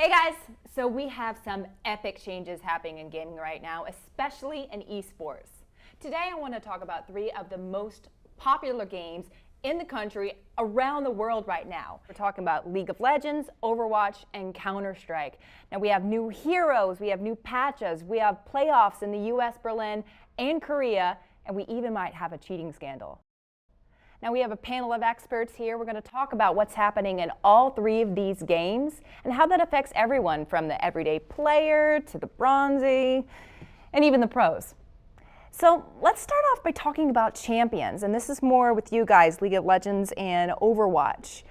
Hey guys, so we have some epic changes happening in gaming right now, especially in eSports. Today I want to talk about three of the most popular games in the country, around the world right now. We're talking about League of Legends, Overwatch, and Counter-Strike. Now we have new heroes, we have new patches, we have playoffs in the US, Berlin, and Korea, and we even might have a cheating scandal. Now we have a panel of experts here. We're going to talk about what's happening in all three of these games and how that affects everyone from the everyday player to the bronzy and even the pros. So let's start off by talking about champions, and this is more with you guys, League of Legends and Overwatch.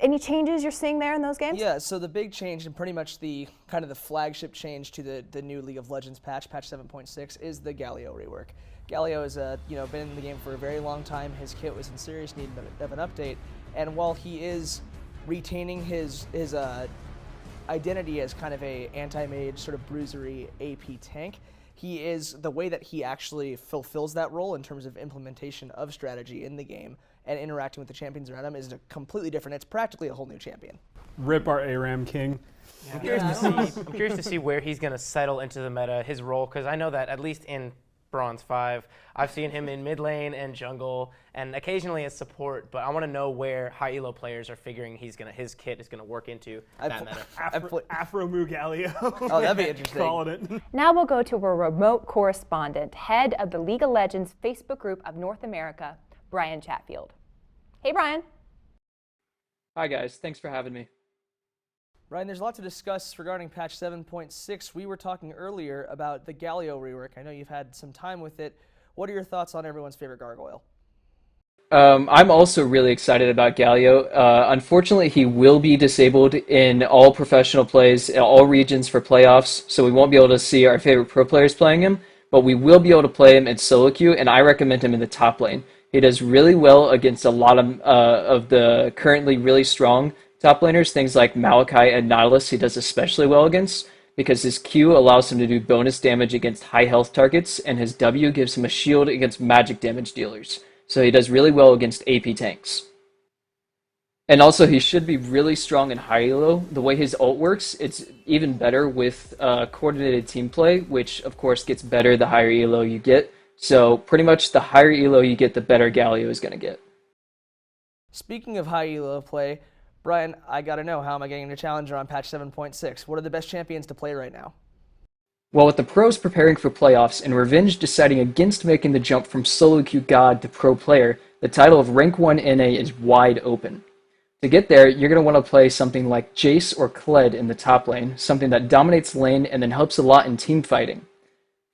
Any changes you're seeing there in those games? Yeah, so the big change and pretty much the kind of the flagship change to the new League of Legends patch 7.6, is the Galio rework. Galio has been in the game for a very long time. His kit was in serious need of an update, and while he is retaining his identity as kind of a anti-mage sort of bruisery AP tank, the way that he actually fulfills that role in terms of implementation of strategy in the game and interacting with the champions around him is completely different. It's practically a whole new champion. Rip our ARAM king. I'm curious to see where he's going to settle into the meta, his role, because I know that at least in Bronze 5, I've seen him in mid lane and jungle, and occasionally as support. But I want to know where high elo players are figuring his kit is going to work into that meta. Aphromoo Galio. Oh, that'd be interesting. Calling it. Now we'll go to a remote correspondent, head of the League of Legends Facebook group of North America, Brian Chatfield. Hey, Brian. Hi, guys. Thanks for having me. Ryan, there's a lot to discuss regarding patch 7.6. We were talking earlier about the Galio rework. I know you've had some time with it. What are your thoughts on everyone's favorite gargoyle? I'm also really excited about Galio. Unfortunately, he will be disabled in all professional plays, in all regions for playoffs, so we won't be able to see our favorite pro players playing him, but we will be able to play him in solo queue, and I recommend him in the top lane. He does really well against a lot of the currently really strong top laners, things like Malachi and Nautilus he does especially well against, because his Q allows him to do bonus damage against high health targets, and his W gives him a shield against magic damage dealers. So he does really well against AP tanks. And also he should be really strong in high elo. The way his ult works, it's even better with coordinated team play, which of course gets better the higher elo you get. So pretty much the higher elo you get, the better Galio is going to get. Speaking of high elo play, Brian, I gotta know, how am I getting a challenger on patch 7.6? What are the best champions to play right now? Well, with the pros preparing for playoffs and Revenge deciding against making the jump from solo queue god to pro player, the title of rank 1 NA is wide open. To get there, you're going to want to play something like Jace or Kled in the top lane, something that dominates lane and then helps a lot in team fighting.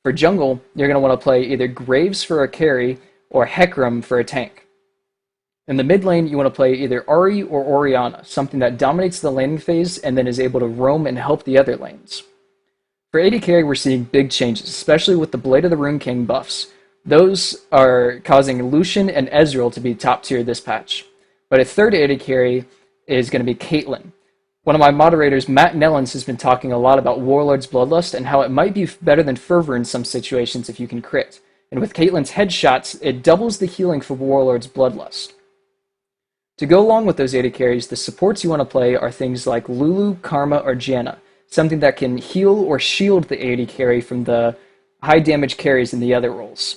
For jungle, you're going to want to play either Graves for a carry or Hecarim for a tank. In the mid lane, you want to play either Ahri or Orianna, something that dominates the laning phase and then is able to roam and help the other lanes. For AD carry, we're seeing big changes, especially with the Blade of the Rune King buffs. Those are causing Lucian and Ezreal to be top tier this patch. But a third AD carry is going to be Caitlyn. One of my moderators, Matt Nellens, has been talking a lot about Warlord's Bloodlust and how it might be better than Fervor in some situations if you can crit. And with Caitlyn's headshots, it doubles the healing for Warlord's Bloodlust. To go along with those AD carries, the supports you want to play are things like Lulu, Karma, or Janna, something that can heal or shield the AD carry from the high damage carries in the other roles.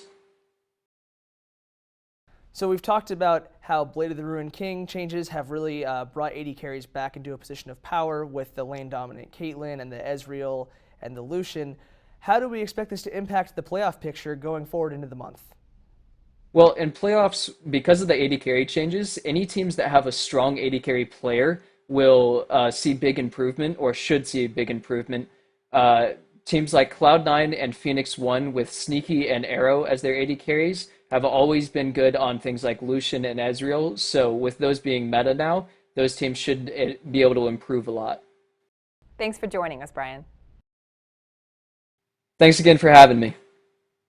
So we've talked about how Blade of the Ruined King changes have really brought AD carries back into a position of power with the lane dominant Caitlyn and the Ezreal and the Lucian. How do we expect this to impact the playoff picture going forward into the month? Well, in playoffs, because of the AD carry changes, any teams that have a strong AD carry player will see big improvement, or should see a big improvement. Teams like Cloud9 and Phoenix One with Sneaky and Arrow as their AD carries have always been good on things like Lucian and Ezreal, so with those being meta now, those teams should be able to improve a lot. Thanks for joining us, Brian. Thanks again for having me.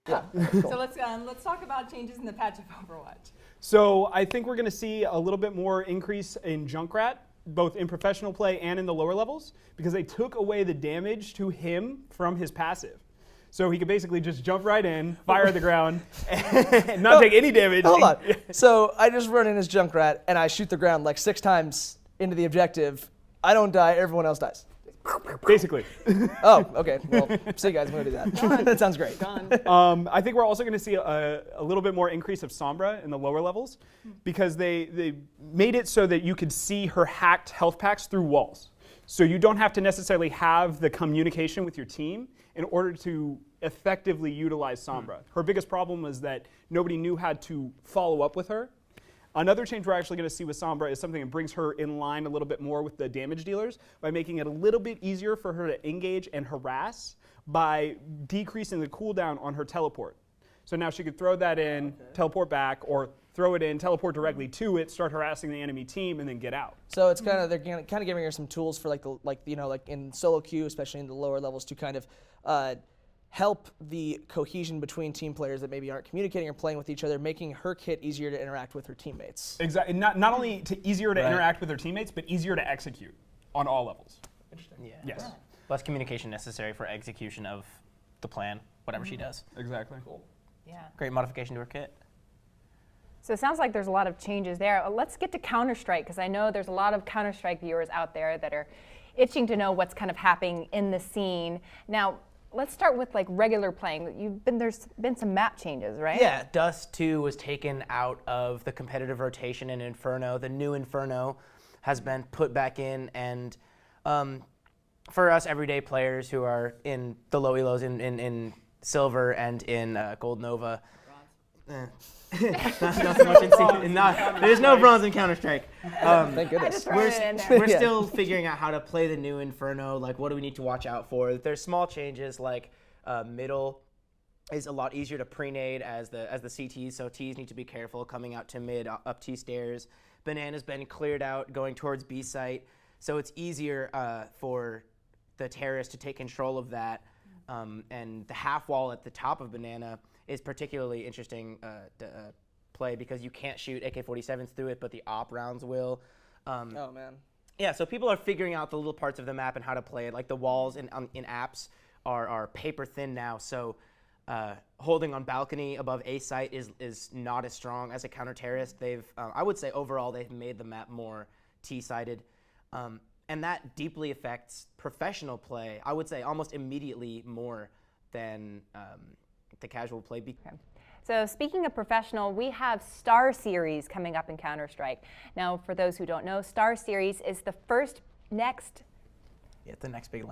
Yeah. So let's talk about changes in the patch of Overwatch. So I think we're going to see a little bit more increase in Junkrat, both in professional play and in the lower levels, because they took away the damage to him from his passive. So he could basically just jump right in, fire at the ground, and not take any damage. Hold on. So I just run in as Junkrat, and I shoot the ground like 6 times into the objective. I don't die, everyone else dies. Basically. Oh, okay. Well, see you guys. I'm going to do that. That sounds great. I think we're also going to see a little bit more increase of Sombra in the lower levels because they made it so that you could see her hacked health packs through walls. So you don't have to necessarily have the communication with your team in order to effectively utilize Sombra. Her biggest problem was that nobody knew how to follow up with her. Another change we're actually going to see with Sombra is something that brings her in line a little bit more with the damage dealers by making it a little bit easier for her to engage and harass by decreasing the cooldown on her teleport. So now she could throw that in, teleport back, or throw it in, teleport directly to it, start harassing the enemy team, and then get out. So it's kind of they're kind of giving her some tools for like in solo queue, especially in the lower levels, to kind of help the cohesion between team players that maybe aren't communicating or playing with each other, making her kit easier to interact with her teammates. Exactly. Not only easier to interact with her teammates, but easier to execute on all levels. Interesting. Yeah. Yes. Less communication necessary for execution of the plan, whatever she does. Exactly. Cool. Yeah. Great modification to her kit. So it sounds like there's a lot of changes there. Let's get to Counter-Strike, because I know there's a lot of Counter-Strike viewers out there that are itching to know what's kind of happening in the scene. Now, let's start with like regular playing. There's been some map changes, right? Yeah, Dust 2 was taken out of the competitive rotation in Inferno. The new Inferno has been put back in, and for us everyday players who are in the low elos in Silver and in Gold Nova. Not so much there's no bronze in Counter-Strike. Thank goodness. We're still figuring out how to play the new Inferno. Like, what do we need to watch out for? There's small changes, like middle is a lot easier to pre-nade as the CTs, so Ts need to be careful coming out to mid, up T stairs. Banana's been cleared out, going towards B site, so it's easier for the terrorists to take control of that. And the half wall at the top of Banana is particularly interesting to play because you can't shoot AK-47s through it, but the op rounds will. Oh man. Yeah, so people are figuring out the little parts of the map and how to play it. Like the walls in apps are paper thin now, so holding on balcony above A site is not as strong as a counter-terrorist. They've, I would say overall, they've made the map more T-sided. And that deeply affects professional play, I would say almost immediately more than the casual play. Okay. So speaking of professional, we have Star Series coming up in Counter-Strike. Now, for those who don't know, Star Series is the next big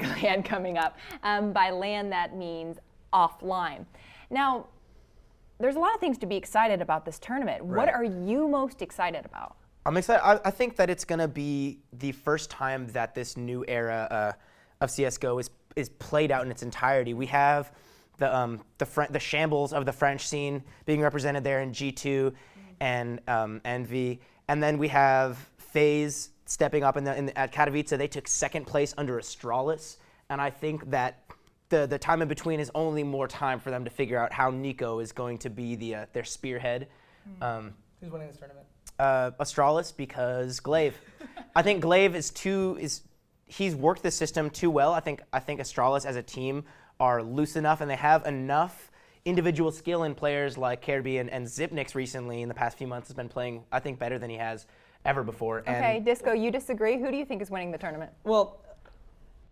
land coming up. By land, that means offline. Now, there's a lot of things to be excited about this tournament. Right. What are you most excited about? I'm excited. I think that it's going to be the first time that this new era of CS:GO is played out in its entirety. We have the shambles of the French scene being represented there in G2 and NV, and then we have FaZe stepping up at Katowice. They took second place under Astralis, and I think that the time in between is only more time for them to figure out how Nico is going to be their spearhead. Who's winning this tournament? Astralis, because Glaive. I think Glaive he's worked the system too well. I think Astralis as a team are loose enough, and they have enough individual skill in players like Kirby and Zipnix recently in the past few months has been playing, I think, better than he has ever before. Okay, Disco, you disagree? Who do you think is winning the tournament? Well,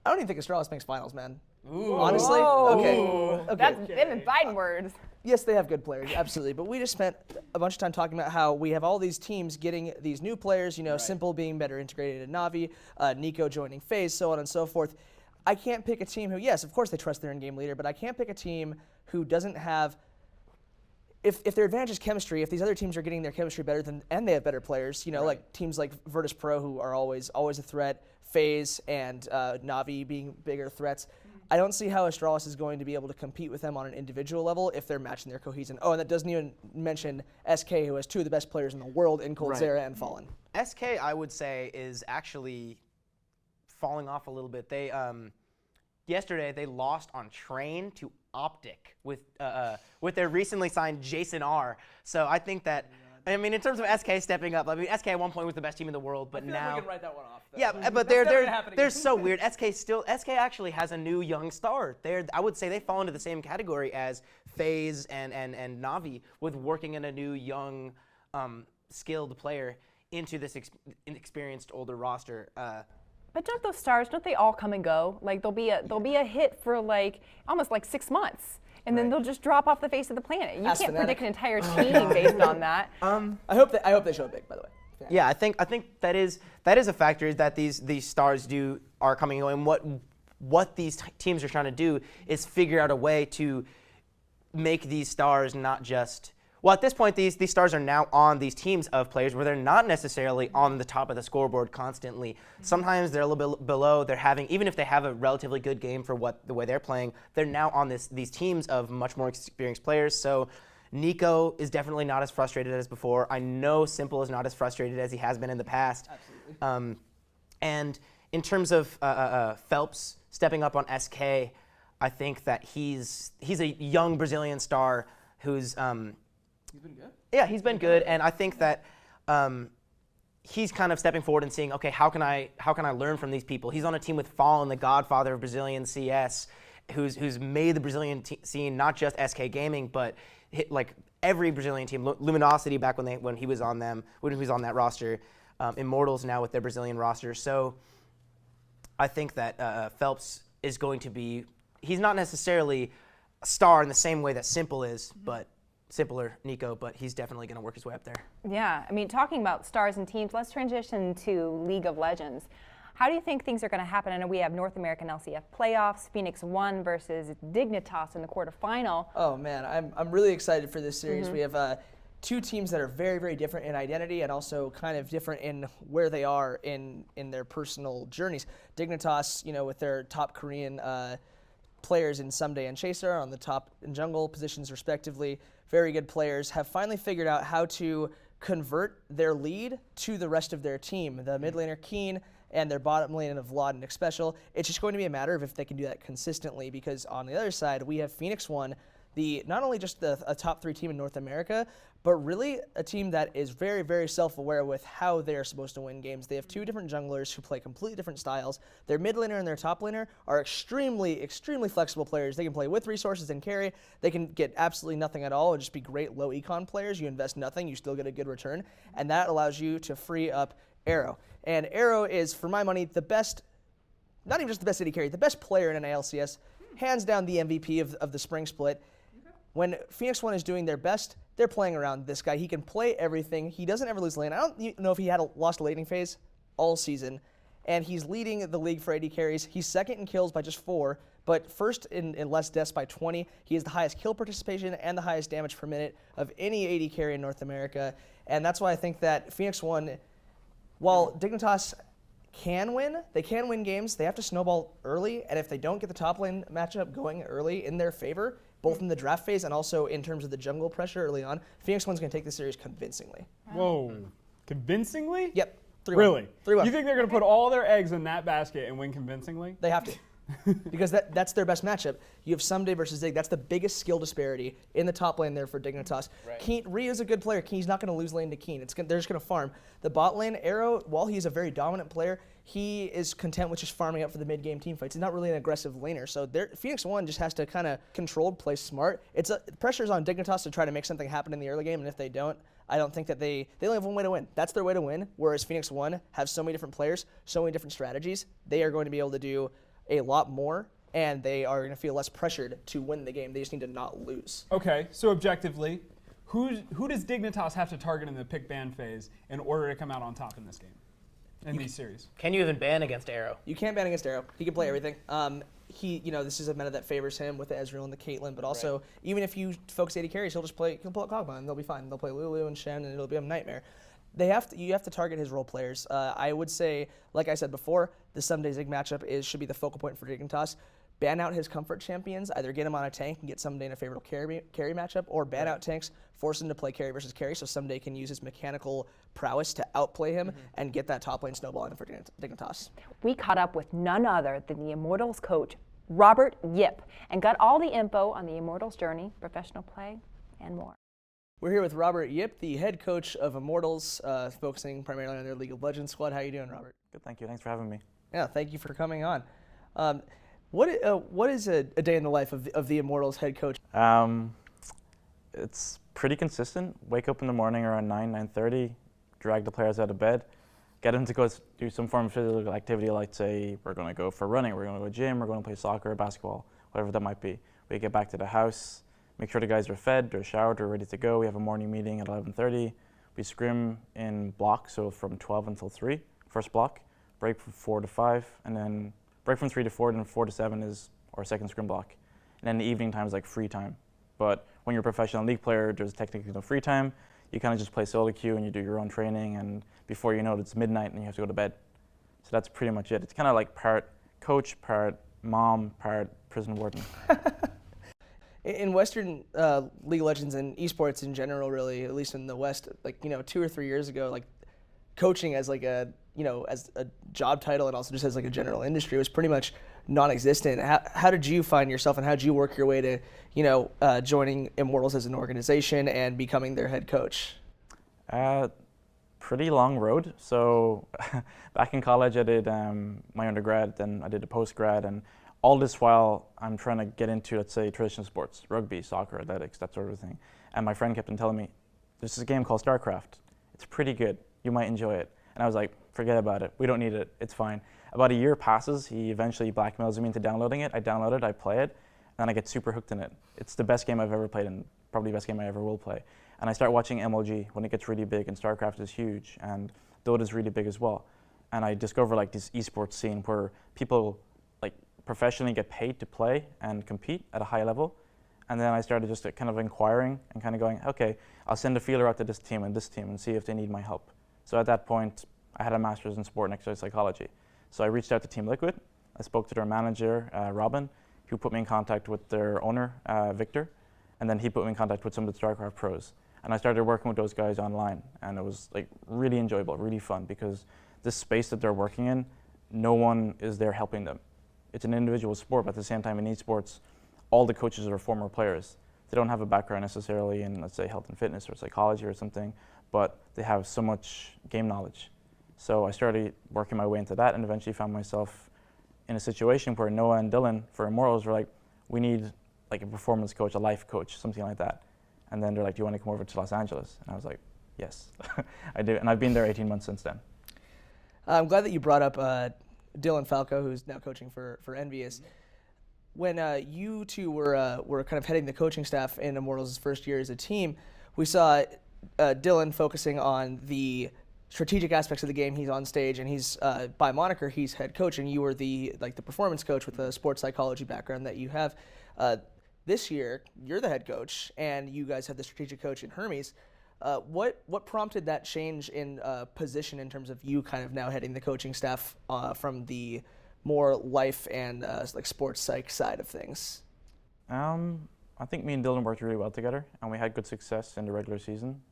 I don't even think Astralis makes finals, man. Ooh. Honestly? Whoa. Okay. That's been fighting words. Yes, they have good players, absolutely. But we just spent a bunch of time talking about how we have all these teams getting these new players, Simple being better integrated in Navi, Nico joining FaZe, so on and so forth. I can't pick a team who, yes, of course they trust their in-game leader, but I can't pick a team who doesn't have, if their advantage is chemistry, if these other teams are getting their chemistry better and they have better players, like teams like Virtus Pro who are always a threat, FaZe and Navi being bigger threats. I don't see how Astralis is going to be able to compete with them on an individual level if they're matching their cohesion. Oh, and that doesn't even mention SK, who has two of the best players in the world in Coldzera and Fallen. SK, I would say, is actually falling off a little bit. They yesterday they lost on Train to Optic with their recently signed Jason R. So I think that. I mean, in terms of SK stepping up, I mean, SK at one point was the best team in the world, but now we can write that one off. Though. Yeah, but they're so weird. SK actually has a new young star. I would say they fall into the same category as FaZe and Navi with working in a new young, skilled player into this inexperienced older roster. But don't those stars, don't they all come and go? Like there'll be a hit for like almost like 6 months. And then they'll just drop off the face of the planet. You can't predict an entire team based on that. I hope they show up big, by the way. Yeah, I think that is a factor, is that these stars are coming and going. And what these teams are trying to do is figure out a way to make these stars not just. Well, at this point, these stars are now on these teams of players where they're not necessarily on the top of the scoreboard constantly. Sometimes they're a little bit below. They're having, even if they have a relatively good game for the way they're playing, they're now on these teams of much more experienced players. So Nico is definitely not as frustrated as before. I know Simple is not as frustrated as he has been in the past. Absolutely. And in terms of Phelps stepping up on SK, I think that he's a young Brazilian star who's. He's been good. Yeah, he's been good, and I think that he's kind of stepping forward and seeing, okay, how can I learn from these people? He's on a team with Fallen, the godfather of Brazilian CS, who's made the Brazilian scene, not just SK Gaming, but like every Brazilian team. Luminosity back when he was on that roster, Immortals now with their Brazilian roster. So I think that Phelps is going to be. He's not necessarily a star in the same way that Simple is, but. Simpler Nico, but he's definitely going to work his way up there. Yeah, I mean, talking about stars and teams, let's transition to League of Legends. How do you think things are going to happen? I know we have North American LCF playoffs, Phoenix 1 versus Dignitas in the quarterfinal. Oh man, I'm really excited for this series. We have two teams that are very, very different in identity and also kind of different in where they are in their personal journeys. Dignitas, with their top Korean players in Someday and Chaser on the top and jungle positions respectively, very good players, have finally figured out how to convert their lead to the rest of their team. The mid laner Keen and their bottom lane of Vlad and Nick Special. It's just going to be a matter of if they can do that consistently, because on the other side we have Phoenix 1, not only just a top 3 team in North America, but really a team that is very, very self-aware with how they're supposed to win games. They have 2 different junglers who play completely different styles. Their mid laner and their top laner are extremely, extremely flexible players. They can play with resources and carry. They can get absolutely nothing at all and just be great low econ players. You invest nothing, you still get a good return, and that allows you to free up AFRO. And AFRO is, for my money, the best, not even just the best AD carry, the best player in an ALCS, hands down the MVP of the spring split. When Phoenix 1 is doing their best, they're playing around this guy. He can play everything. He doesn't ever lose lane. I don't know if he had lost a laning phase all season, and he's leading the league for AD carries. He's second in kills by just 4, but first in less deaths by 20. He has the highest kill participation and the highest damage per minute of any AD carry in North America, and that's why I think that Phoenix 1, while Dignitas can win, they can win games, they have to snowball early, and if they don't get the top lane matchup going early in their favor, both in the draft phase and also in terms of the jungle pressure early on, Phoenix 1's going to take this series convincingly. Whoa. Convincingly? Yep. 3-1. Really? 3-1. You think they're going to put all their eggs in that basket and win convincingly? They have to. Because that's their best matchup. You have Someday versus Dig. That's the biggest skill disparity in the top lane there for Dignitas. Right. Ryu's a good player. He's not going to lose lane to Keen. They're just going to farm. The bot lane, AFRO, while he's a very dominant player, he is content with just farming up for the mid-game team fights. He's not really an aggressive laner. So Phoenix 1 just has to kind of controlled play smart. Pressure's on Dignitas to try to make something happen in the early game, and if they don't, I don't think that they only have one way to win. That's their way to win, whereas Phoenix 1 have so many different players, so many different strategies. They are going to be able to do a lot more, and they are going to feel less pressured to win the game. They just need to not lose. Okay, so objectively, who does Dignitas have to target in the pick ban phase in order to come out on top in this game, in these series? Can you even ban against AFRO? You can't ban against AFRO. He can play everything. This is a meta that favors him with the Ezreal and the Caitlyn, but also even if you focus 80 carries, he'll pull out Kog'Maw and they'll be fine. They'll play Lulu and Shen and it'll be a nightmare. You have to target his role players. I would say, like I said before, the Someday Zig matchup should be the focal point for Dignitas. Ban out his comfort champions, either get him on a tank and get Someday in a favorable carry matchup, or ban out tanks, force him to play carry versus carry, so Someday can use his mechanical prowess to outplay him and get that top lane snowball in for Dignitas. We caught up with none other than the Immortals coach, Robert Yip, and got all the info on the Immortals journey, professional play, and more. We're here with Robert Yip, the head coach of Immortals, focusing primarily on their League of Legends squad. How are you doing, Robert? Good, thank you. Thanks for having me. Yeah, thank you for coming on. What is a day in the life of the Immortals head coach? It's pretty consistent. Wake up in the morning around 9:30, drag the players out of bed, get them to go do some form of physical activity, like say we're going to go for running, we're going to go to the gym, we're going to play soccer, basketball, whatever that might be. We get back to the house, make sure the guys are fed, they're showered, they're ready to go. We have a morning meeting at 11:30. We scrim in blocks, so from 12 until 3, first block, break from 4 to 5, and then break from 3 to 4, then 4 to 7 is our second scrim block. And then the evening time is like free time. But when you're a professional league player, there's technically no free time. You kind of just play solo queue and you do your own training, and before you know it, it's midnight and you have to go to bed. So that's pretty much it. It's kind of like part coach, part mom, part prison warden. In Western League of Legends and esports in general, really, at least in the West, like 2 or 3 years ago, like coaching as like a as a job title and also just as like a general industry was pretty much non-existent. How did you find yourself, and how did you work your way to joining Immortals as an organization and becoming their head coach? Pretty long road. So back in college, I did my undergrad, then I did a postgrad, and all this while I'm trying to get into, let's say, traditional sports, rugby, soccer, athletics, that sort of thing. And my friend kept on telling me, there's this game called StarCraft. It's pretty good. You might enjoy it. And I was like, forget about it. We don't need it. It's fine. About a year passes. He eventually blackmails me into downloading it. I download it, I play it, and then I get super hooked in it. It's the best game I've ever played and probably the best game I ever will play. And I start watching MLG when it gets really big, and StarCraft is huge, and Dota is really big as well. And I discover like this esports scene where people like professionally get paid to play and compete at a high level. And then I started just kind of inquiring and kind of going, okay, I'll send a feeler out to this team and see if they need my help. So at that point, I had a master's in sport and exercise psychology. So I reached out to Team Liquid. I spoke to their manager, Robin, who put me in contact with their owner, Victor, and then he put me in contact with some of the StarCraft pros. And I started working with those guys online, and it was like really enjoyable, really fun, because this space that they're working in, no one is there helping them. It's an individual sport, but at the same time in esports, all the coaches are former players. They don't have a background necessarily in, let's say, health and fitness or psychology or something, but they have so much game knowledge. So I started working my way into that and eventually found myself in a situation where Noah and Dylan for Immortals were like, we need like a performance coach, a life coach, something like that. And then they're like, do you want to come over to Los Angeles? And I was like, yes, I do. And I've been there 18 months since then. I'm glad that you brought up Dylan Falco, who's now coaching for Envious. When you two were kind of heading the coaching staff in Immortals' first year as a team, we saw Dylan focusing on the strategic aspects of the game. He's on stage, and he's by moniker he's head coach, and you were the performance coach with the sports psychology background that you have. This year, you're the head coach, and you guys have the strategic coach in Hermes. What prompted that change in position in terms of you kind of now heading the coaching staff from the more life and like sports psych side of things? I think me and Dylan worked really well together, and we had good success in the regular season.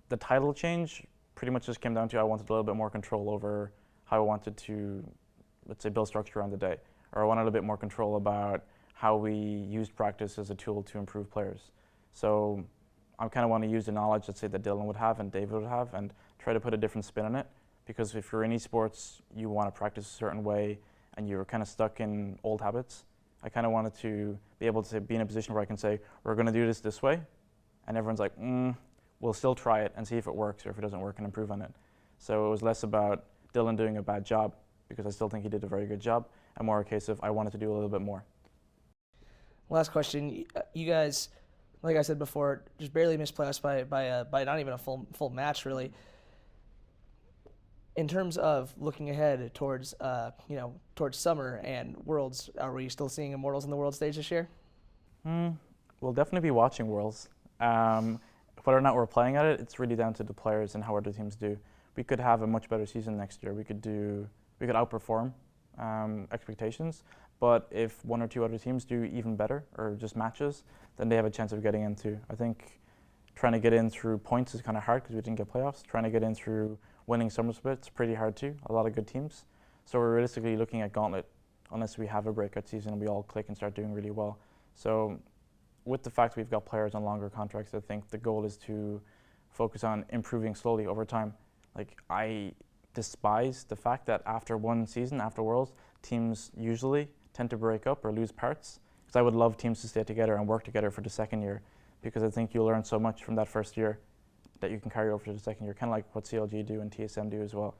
The title change pretty much just came down to I wanted a little bit more control over how I wanted to, let's say, build structure around the day, or I wanted a bit more control about how we used practice as a tool to improve players. So I kind of want to use the knowledge, let's say, that Dylan would have and David would have, and try to put a different spin on it. Because if you're in esports, you want to practice a certain way, and you're kind of stuck in old habits. I kind of wanted to be able to be in a position where I can say, we're going to do this way, and everyone's like, we'll still try it and see if it works, or if it doesn't work and improve on it. So it was less about Dylan doing a bad job, because I still think he did a very good job, and more a case of I wanted to do a little bit more. Last question. You guys, like I said before, just barely missed playoffs by not even a full match, really. In terms of looking ahead towards towards summer and Worlds, are we still seeing Immortals on the world stage this year? We'll definitely be watching Worlds. Whether or not we're playing at it, it's really down to the players and how other teams do. We could have a much better season next year. We could outperform expectations. But if one or two other teams do even better, or just matches, then they have a chance of getting into. I think trying to get in through points is kind of hard because we didn't get playoffs. Trying to get in through winning summer splits is pretty hard too. A lot of good teams. So we're realistically looking at Gauntlet, unless we have a breakout season and we all click and start doing really well. So with the fact we've got players on longer contracts, I think the goal is to focus on improving slowly over time. Like, I despise the fact that after one season, after Worlds, teams usually tend to break up or lose parts. Because I would love teams to stay together and work together for the second year, because I think you learn so much from that first year. that you can carry over to the second year, kind of like what CLG do and TSM do as well.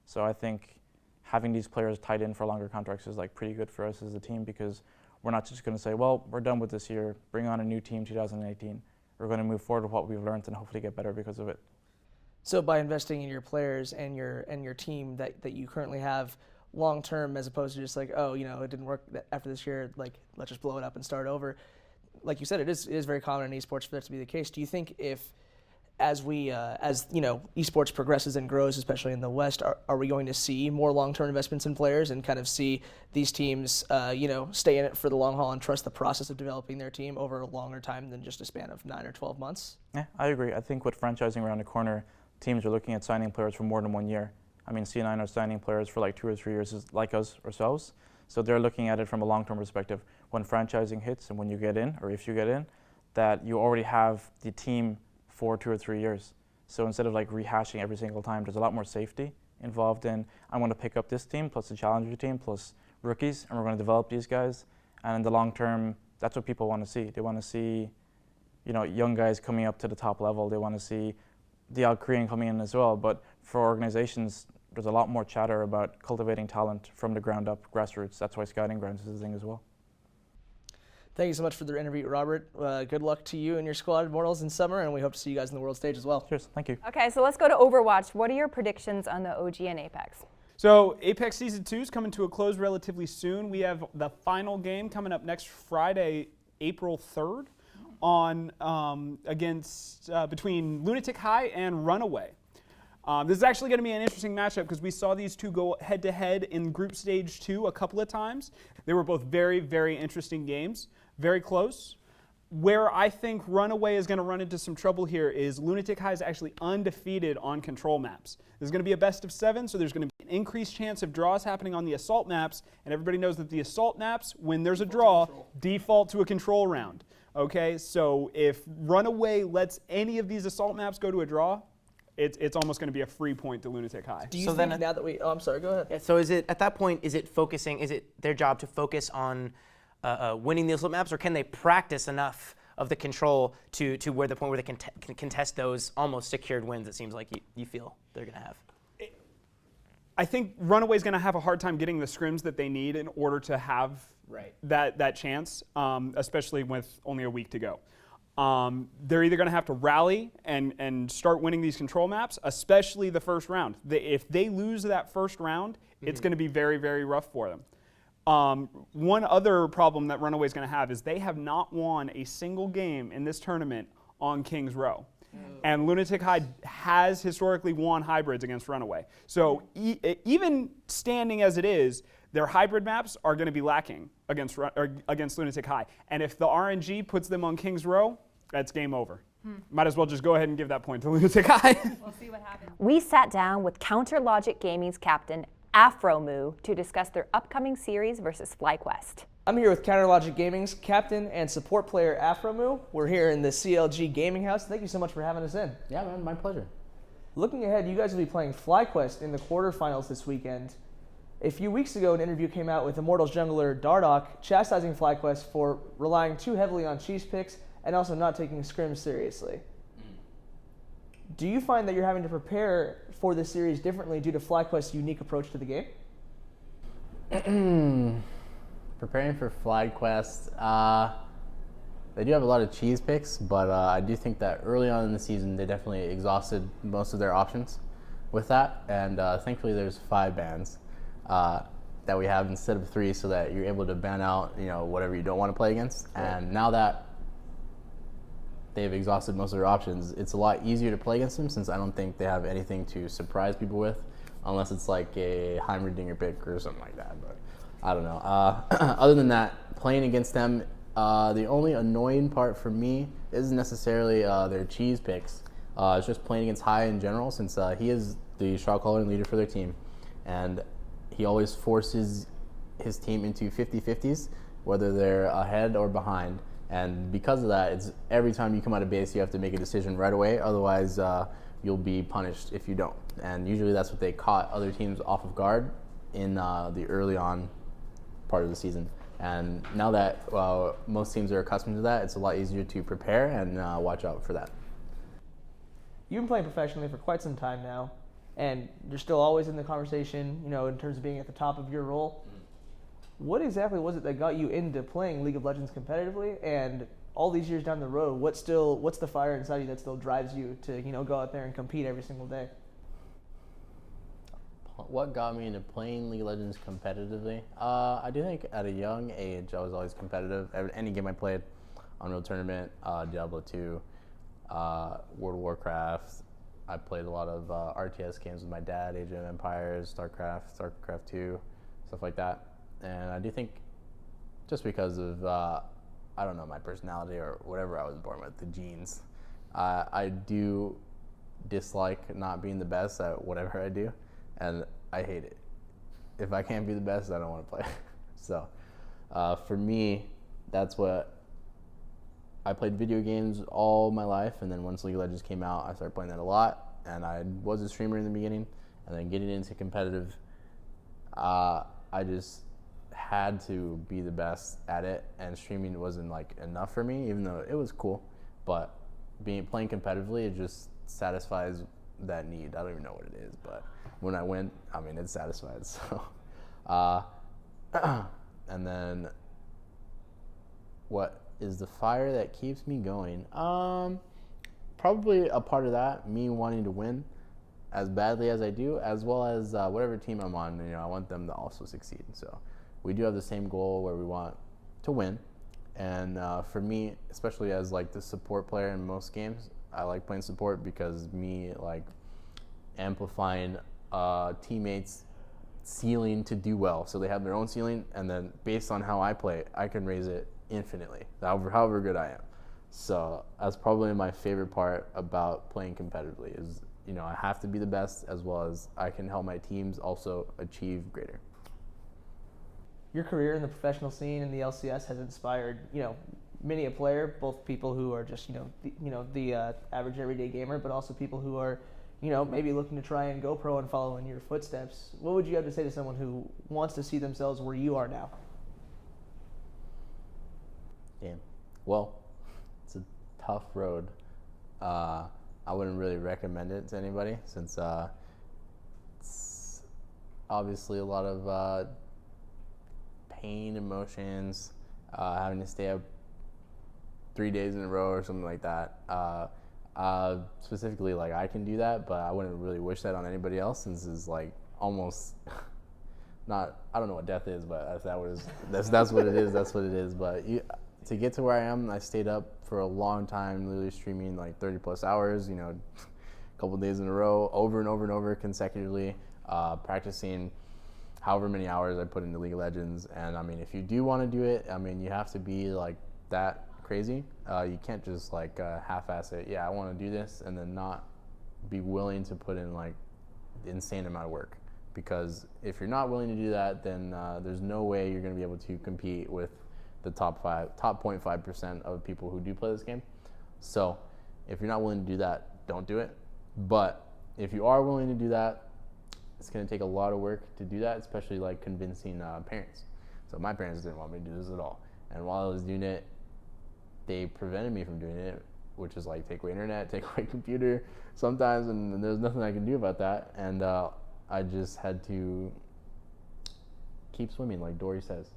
So I think having these players tied in for longer contracts is like pretty good for us as a team, because we're not just going to say, well, we're done with this year, bring on a new team 2018. We're going to move forward with what we've learned and hopefully get better because of it. So by investing in your players and your team that you currently have long term, as opposed to just like, oh, you know, it didn't work after this year, like let's just blow it up and start over. Like you said, it is very common in esports for that to be the case. Do you think if as you know, esports progresses and grows, especially in the West, are we going to see more long-term investments in players and kind of see these teams, you know, stay in it for the long haul and trust the process of developing their team over a longer time than just a span of 9 or 12 months? Yeah, I agree. I think with franchising around the corner, teams are looking at signing players for more than 1 year. I mean, C9 are signing players for like 2 or 3 years, like us ourselves. So they're looking at it from a long-term perspective. When franchising hits and when you get in, or if you get in, that you already have the team for 2 or 3 years. So instead of like rehashing every single time, there's a lot more safety involved in, I want to pick up this team plus the challenger team plus rookies, and we're going to develop these guys. And in the long term, that's what people want to see. They want to see, you know, young guys coming up to the top level. They want to see the odd Korean coming in as well. But for organizations, there's a lot more chatter about cultivating talent from the ground up, grassroots. That's why scouting grounds is a thing as well. Thank you so much for the interview, Robert. Good luck to you and your squad, Immortals, in summer, and we hope to see you guys in the world stage as well. Cheers. Thank you. Okay, so let's go to Overwatch. What are your predictions on the OG and Apex? So Apex Season 2 is coming to a close relatively soon. We have the final game coming up next Friday, April 3rd, on between Lunatic High and Runaway. This is actually going to be an interesting matchup because we saw these two go head-to-head in Group Stage 2 a couple of times. They were both very, very interesting games, very close. Where I think Runaway is going to run into some trouble here is Lunatic High is actually undefeated on control maps. There's going to be a best of 7, so there's going to be an increased chance of draws happening on the assault maps, and everybody knows that the assault maps, when there's a draw, default to a control round. Okay, so if Runaway lets any of these assault maps go to a draw, it's almost going to be a free point to Lunatic High. Do you think now that we... Oh, I'm sorry, go ahead. Yeah, so is it, at that point, is it their job to focus on winning the assault maps, or can they practice enough of the control to where the point where they can contest those almost secured wins it seems like you feel they're going to have? I think Runaway's going to have a hard time getting the scrims that they need in order to have that chance, especially with only a week to go. They're either going to have to rally and start winning these control maps, especially the first round. If they lose that first round, it's going to be very, very rough for them. One other problem that Runaway is going to have is they have not won a single game in this tournament on Kings Row. And Lunatic High has historically won hybrids against Runaway. So even standing as it is, their hybrid maps are going to be lacking against Lunatic High. And if the RNG puts them on Kings Row, that's game over. Might as well just go ahead and give that point to Lunatic High. We'll see what happens. We sat down with Counter Logic Gaming's captain, Aphromoo, to discuss their upcoming series versus FlyQuest. I'm here with Counter Logic Gaming's captain and support player, Aphromoo. We're here in the CLG Gaming House. Thank you so much for having us in. Yeah, man, my pleasure. Looking ahead, you guys will be playing FlyQuest in the quarterfinals this weekend. A few weeks ago, an interview came out with Immortals jungler Dardoch chastising FlyQuest for relying too heavily on cheese picks and also not taking scrims seriously. Do you find that you're having to prepare for this series differently due to FlyQuest's unique approach to the game? Preparing for FlyQuest, they do have a lot of cheese picks, but I do think that early on in the season they definitely exhausted most of their options with that, and thankfully there's 5 bans that we have instead of 3, so that you're able to ban out, you know, whatever you don't want to play against. Right. And now that they've exhausted most of their options, it's a lot easier to play against them, since I don't think they have anything to surprise people with, unless it's like a Heimerdinger pick or something like that. But I don't know. Other than that, playing against them, the only annoying part for me isn't necessarily their cheese picks. It's just playing against High in general, since he is the shot caller and leader for their team, and he always forces his team into 50-50s, whether they're ahead or behind. And because of that, it's every time you come out of base, you have to make a decision right away. Otherwise, you'll be punished if you don't. And usually that's what they caught other teams off of guard in the early on part of the season. And now that most teams are accustomed to that, it's a lot easier to prepare and watch out for that. you've been playing professionally for quite some time now, and you're still always in the conversation, you know, in terms of being at the top of your role. What exactly was it that got you into playing League of Legends competitively? And all these years down the road, what's the fire inside you that still drives you to, you know, go out there and compete every single day? What got me into playing League of Legends competitively? I do think at a young age I was always competitive. Any game I played, Unreal Tournament, Diablo 2, World of Warcraft. I played a lot of RTS games with my dad, Age of Empires, StarCraft 2, stuff like that. And I do think just because of, I don't know, my personality or whatever I was born with, the genes, I do dislike not being the best at whatever I do, and I hate it. If I can't be the best, I don't want to play. So for me, that's what I played video games all my life, and then once League of Legends came out, I started playing that a lot, and I was a streamer in the beginning, and then getting into competitive, I just had to be the best at it, and streaming wasn't like enough for me, even though it was cool, but playing competitively, it just satisfies that need. I don't even know what it is, but when I win, I mean, it's satisfied. So, and then what is the fire that keeps me going? Probably a part of that, me wanting to win as badly as I do, as well as whatever team I'm on, you know, I want them to also succeed. So we do have the same goal where we want to win. And for me, especially as like the support player in most games, I like playing support because me like amplifying teammates' ceiling to do well. So they have their own ceiling, and then based on how I play, I can raise it infinitely, however good I am. So that's probably my favorite part about playing competitively is, you know, I have to be the best as well as I can help my teams also achieve greater. Your career in the professional scene in the LCS has inspired, you know, many a player, both people who are just, the average everyday gamer, but also people who are, you know, maybe looking to try and go pro and follow in your footsteps. What would you have to say to someone who wants to see themselves where you are now? Damn. Well, it's a tough road. I wouldn't really recommend it to anybody since it's obviously a lot of pain, emotions, having to stay up 3 days in a row or something like that. Specifically, like I can do that, but I wouldn't really wish that on anybody else since it's like almost not. I don't know what death is, but that's what it is. That's what it is. But to get to where I am, I stayed up for a long time, literally streaming like 30 plus hours, you know, a couple days in a row, over and over and over consecutively, practicing however many hours I put into League of Legends. And I mean, if you do want to do it, I mean, you have to be like that crazy. You can't just like half-ass it. Yeah, I want to do this, and then not be willing to put in like the insane amount of work. Because if you're not willing to do that, then there's no way you're going to be able to compete with the top 0.5% of people who do play this game. So if you're not willing to do that, don't do it. But if you are willing to do that, it's going to take a lot of work to do that, especially like convincing parents. So my parents didn't want me to do this at all. And while I was doing it, they prevented me from doing it, which is like take away internet, take away computer sometimes, and there's nothing I can do about that. And I just had to keep swimming, like Dory says.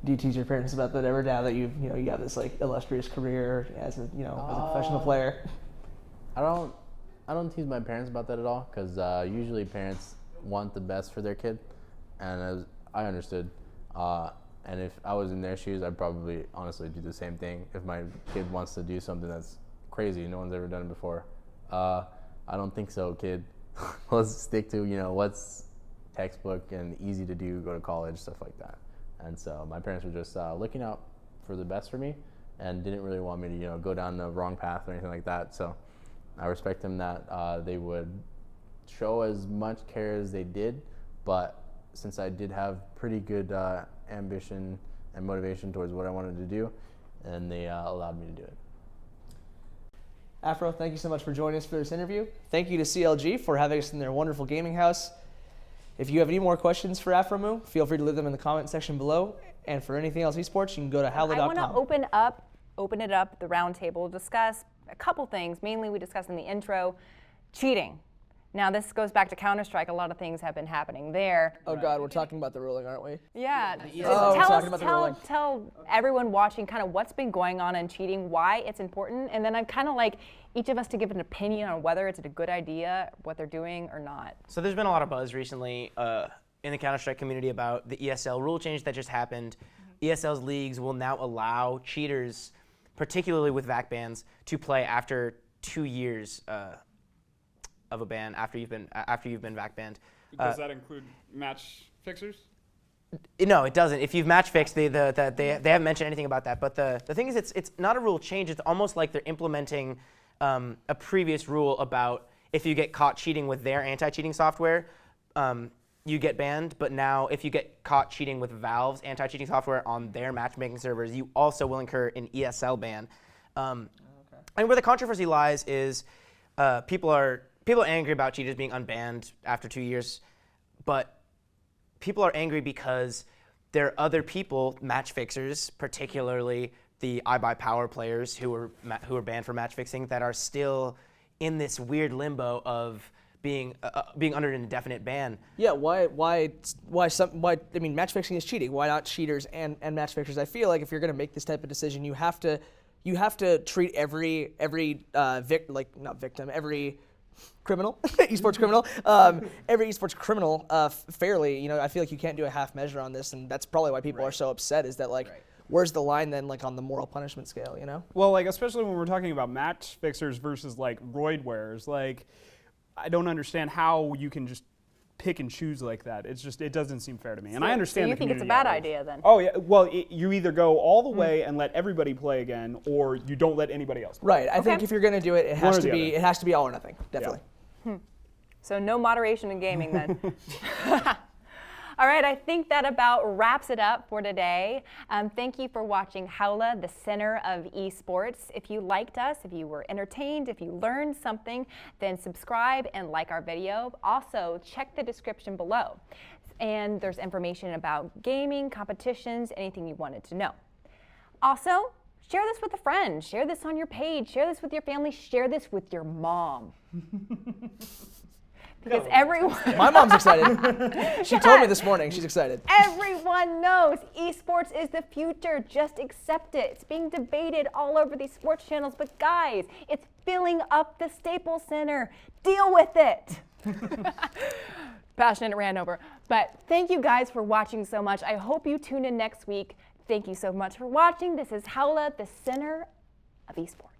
Do you tease your parents about that ever now that you got this like illustrious career as a professional player? I don't tease my parents about that at all because usually parents want the best for their kid, and as I understood, and if I was in their shoes, I'd probably honestly do the same thing. If my kid wants to do something that's crazy, no one's ever done it before, I don't think so, kid. Let's stick to what's textbook and easy to do, go to college, stuff like that. And so my parents were just looking out for the best for me and didn't really want me to go down the wrong path or anything like that. So I respect them that they would show as much care as they did, but since I did have pretty good ambition and motivation towards what I wanted to do, and they allowed me to do it. Afro, thank you so much for joining us for this interview. Thank you to CLG for having us in their wonderful gaming house. If you have any more questions for Aphromoo, feel free to leave them in the comment section below. And for anything else esports, you can go to howler.com. I want to open it up, the round table, discuss a couple things. Mainly we discussed in the intro, cheating. Now this goes back to Counter-Strike. A lot of things have been happening there. Oh God, we're talking about the ruling, aren't we? Yeah. Oh, we're talking about the ruling. Tell everyone watching kind of what's been going on in cheating, why it's important, and then I'd kind of like each of us to give an opinion on whether it's a good idea, what they're doing or not. So there's been a lot of buzz recently in the Counter-Strike community about the ESL rule change that just happened. ESL's leagues will now allow cheaters, particularly with VAC bans, to play after 2 years of a ban after you've been VAC banned. Does that include match fixers? No, it doesn't. If you've match fixed, they haven't mentioned anything about that. But the thing is, it's not a rule change. It's almost like they're implementing a previous rule about if you get caught cheating with their anti-cheating software, you get banned. But now, if you get caught cheating with Valve's anti-cheating software on their matchmaking servers, you also will incur an ESL ban. And where the controversy lies is people are angry about cheaters being unbanned after 2 years, but people are angry because there are other people, match fixers, particularly the iBuyPower players who are banned for match fixing, that are still in this weird limbo of being under an indefinite ban. Yeah, why? I mean, match fixing is cheating. Why not cheaters and match fixers? I feel like if you're going to make this type of decision, you have to treat every criminal, esports criminal, every esports criminal fairly. You know, I feel like you can't do a half measure on this, and that's probably why people are so upset. Is that like, where's the line then, like on the moral punishment scale? You know? Well, like especially when we're talking about match fixers versus like roid wearers, like I don't understand how you can just pick and choose like that. It doesn't seem fair to me. And I understand. So you think it's a bad idea then? Oh yeah. Well, you either go all the way and let everybody play again, or you don't let anybody else play. Right. I think if you're going to do it, it has to be all or nothing. Definitely. Yeah. So no moderation in gaming then. All right, I think that about wraps it up for today. Thank you for watching Howla, the center of esports. If you liked us, if you were entertained, if you learned something, then subscribe and like our video. Also, check the description below. And there's information about gaming, competitions, anything you wanted to know. Also, share this with a friend. Share this on your page. Share this with your family. Share this with your mom. Because everyone... My mom's excited. She told me this morning. She's excited. Everyone knows esports is the future. Just accept it. It's being debated all over these sports channels. But guys, it's filling up the Staples Center. Deal with it. Passionate ran over. But thank you guys for watching so much. I hope you tune in next week. Thank you so much for watching. This is Howla, the center of esports.